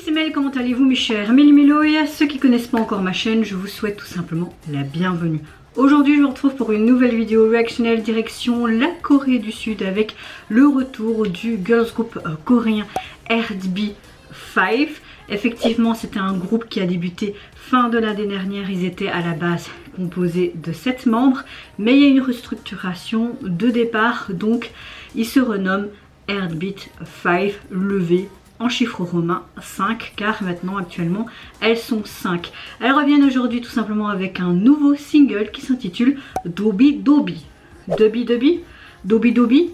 c'est Mel, comment allez-vous mes chers Méli-Mélo, et à ceux qui connaissent pas encore ma chaîne, je vous souhaite tout simplement la bienvenue. Aujourd'hui je vous retrouve pour une nouvelle vidéo réactionnelle direction la Corée du Sud avec le retour du girls group coréen RDB5. Effectivement c'était un groupe qui a débuté fin de l'année dernière, ils étaient à la base composés de 7 membres, mais il y a une restructuration de départ, donc ils se renomment RDB5 levé en chiffre romain 5, car maintenant actuellement elles sont 5. Elles reviennent aujourd'hui tout simplement avec un nouveau single qui s'intitule Dobi Dobi. Dobi Dobi, Dobi Dobi.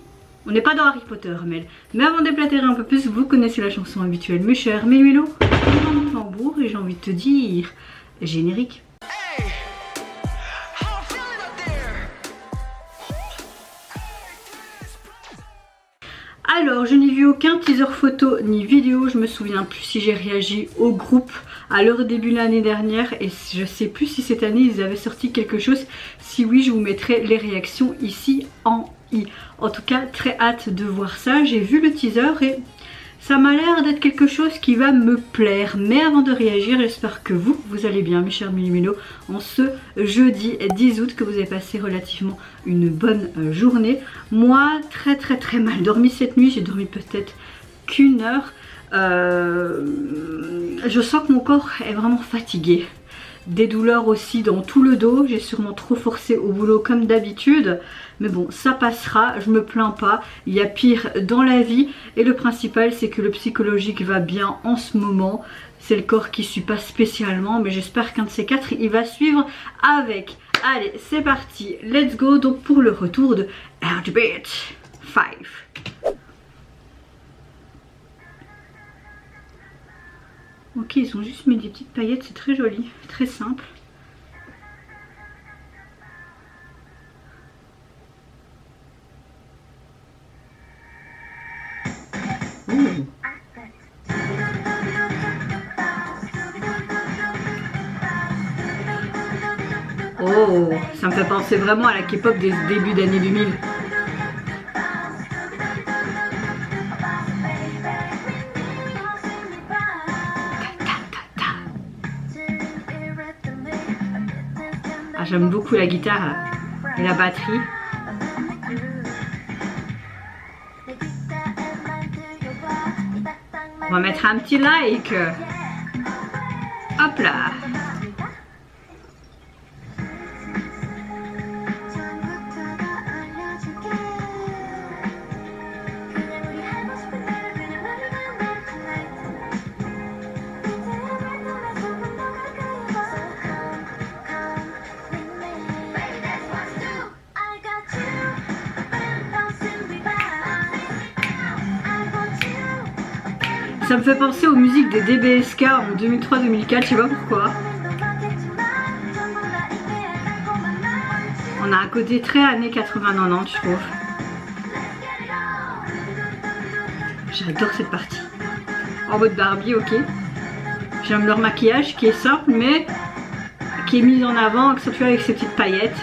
On n'est pas dans Harry Potter, Mel. Mais avant d'éplater un peu plus, vous connaissez la chanson habituelle, mes chers Méli-Mélo. On va en tambour et j'ai envie de te dire générique. Alors, je n'ai vu aucun teaser photo ni vidéo, je me souviens plus si j'ai réagi au groupe à leur début l'année dernière et je sais plus si cette année ils avaient sorti quelque chose. Si oui, je vous mettrai les réactions ici en i. En tout cas, très hâte de voir ça. J'ai vu le teaser et ça m'a l'air d'être quelque chose qui va me plaire. Mais avant de réagir, j'espère que vous allez bien mes chers Méli-Mélo en ce jeudi 10 août, que vous avez passé relativement une bonne journée. Moi, très mal dormi cette nuit, j'ai dormi peut-être qu'une heure. Je sens que mon corps est vraiment fatigué. Des douleurs aussi dans tout le dos, j'ai sûrement trop forcé au boulot comme d'habitude. Mais bon, ça passera, je me plains pas, il y a pire dans la vie. Et le principal c'est que le psychologique va bien en ce moment. C'est le corps qui suit pas spécialement, mais j'espère qu'un de ces quatre il va suivre avec. Allez, c'est parti, let's go donc pour le retour de RDB5. Ok, ils ont juste mis des petites paillettes, c'est très joli, très simple. Ouh. Oh, ça me fait penser vraiment à la K-pop des débuts d'année 2000. Ah, j'aime beaucoup la guitare et la batterie. On va mettre un petit like. Hop là. Ça me fait penser aux musiques des DBSK en 2003-2004, je sais pas pourquoi. On a un côté très années 80-90 je trouve. J'adore cette partie. En mode Barbie, ok. J'aime leur maquillage qui est simple mais qui est mis en avant, accentué avec ces petites paillettes.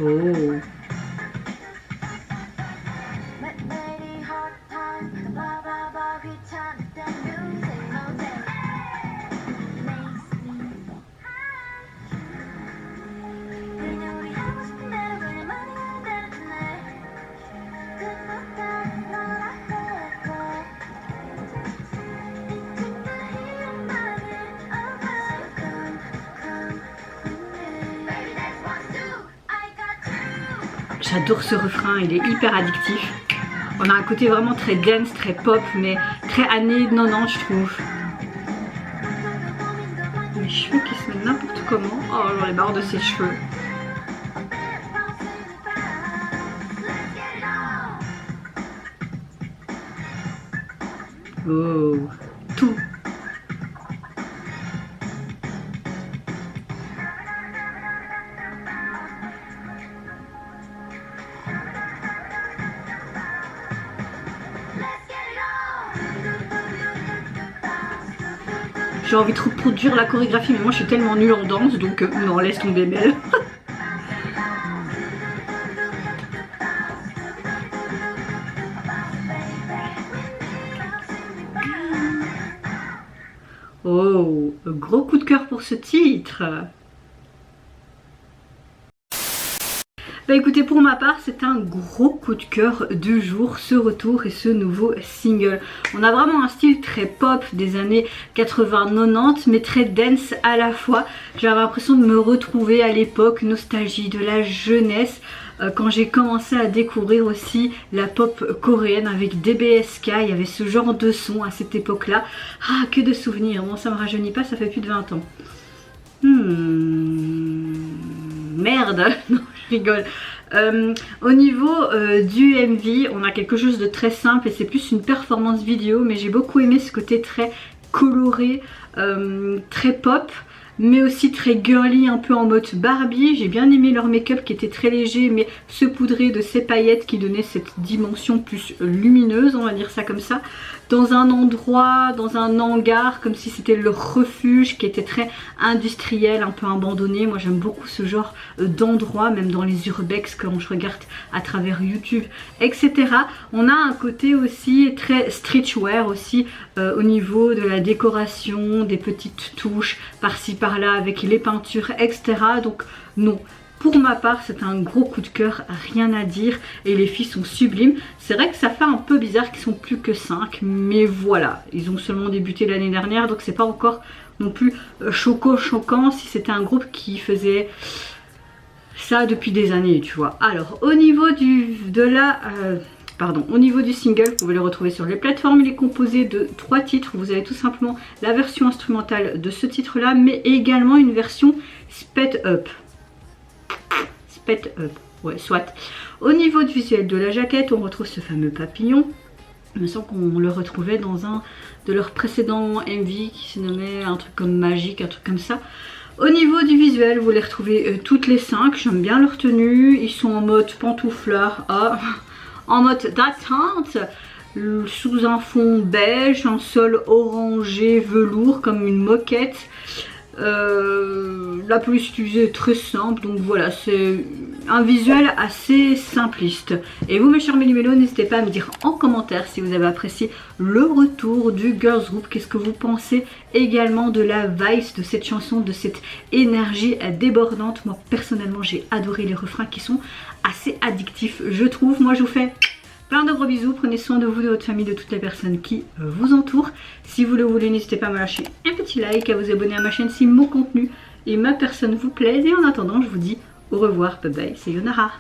Oh. J'adore ce refrain, il est hyper addictif. On a un côté vraiment très dance, très pop, mais très années 90 je trouve. Mes cheveux qui se mettent n'importe comment. Oh, genre les barres de ses cheveux. Oh, tout. J'ai envie de reproduire la chorégraphie, mais moi je suis tellement nulle en danse, donc non, laisse tomber, Mel. Oh, gros coup de cœur pour ce titre. Bah écoutez, pour ma part, c'est un gros coup de cœur du jour, ce retour et ce nouveau single. On a vraiment un style très pop des années 80-90, mais très dance à la fois. J'avais l'impression de me retrouver à l'époque, nostalgie de la jeunesse, quand j'ai commencé à découvrir aussi la pop coréenne avec DBSK. Il y avait ce genre de son à cette époque-là. Ah, que de souvenirs. Bon, ça me rajeunit pas, ça fait plus de 20 ans. Merde, non je rigole. Au niveau du MV, on a quelque chose de très simple et c'est plus une performance vidéo, mais j'ai beaucoup aimé ce côté très coloré, très pop, mais aussi très girly, un peu en mode Barbie. J'ai bien aimé leur make-up qui était très léger mais saupoudré de ces paillettes qui donnaient cette dimension plus lumineuse, on va dire ça comme ça. Dans un endroit, dans un hangar, comme si c'était leur refuge qui était très industriel, un peu abandonné. Moi j'aime beaucoup ce genre d'endroit, même dans les urbex quand je regarde à travers YouTube, etc. On a un côté aussi très streetwear aussi au niveau de la décoration, des petites touches par-ci par-là avec les peintures, etc. Donc non. Pour ma part, c'est un gros coup de cœur, rien à dire. Et les filles sont sublimes. C'est vrai que ça fait un peu bizarre qu'ils sont plus que 5. Mais voilà, ils ont seulement débuté l'année dernière. Donc c'est pas encore non plus choquant si c'était un groupe qui faisait ça depuis des années, tu vois. Alors, au niveau au niveau du single, vous pouvez le retrouver sur les plateformes. Il est composé de 3 titres. Vous avez tout simplement la version instrumentale de ce titre-là, mais également une version sped up. Ouais, soit. Au niveau du visuel de la jaquette, on retrouve ce fameux papillon. Il me semble qu'on le retrouvait dans un de leurs précédents MV qui se nommait un truc comme magique, un truc comme ça. Au niveau du visuel, vous les retrouvez toutes les 5. J'aime bien leur tenue. Ils sont en mode pantouflard, en mode d'attente, sous un fond beige, un sol orangé velours comme une moquette. La police utilisée est très simple, donc voilà, c'est un visuel assez simpliste. Et vous mes chers méli-mélos, n'hésitez pas à me dire en commentaire si vous avez apprécié le retour du girls group. Qu'est-ce que vous pensez également de la vibe de cette chanson, de cette énergie débordante. Moi personnellement j'ai adoré les refrains qui sont assez addictifs, je trouve. Moi je vous fais plein de gros bisous, prenez soin de vous, de votre famille, de toutes les personnes qui vous entourent. Si vous le voulez, n'hésitez pas à me lâcher un petit like, à vous abonner à ma chaîne si mon contenu et ma personne vous plaisent. Et en attendant, je vous dis au revoir, bye bye, c'est Yonara.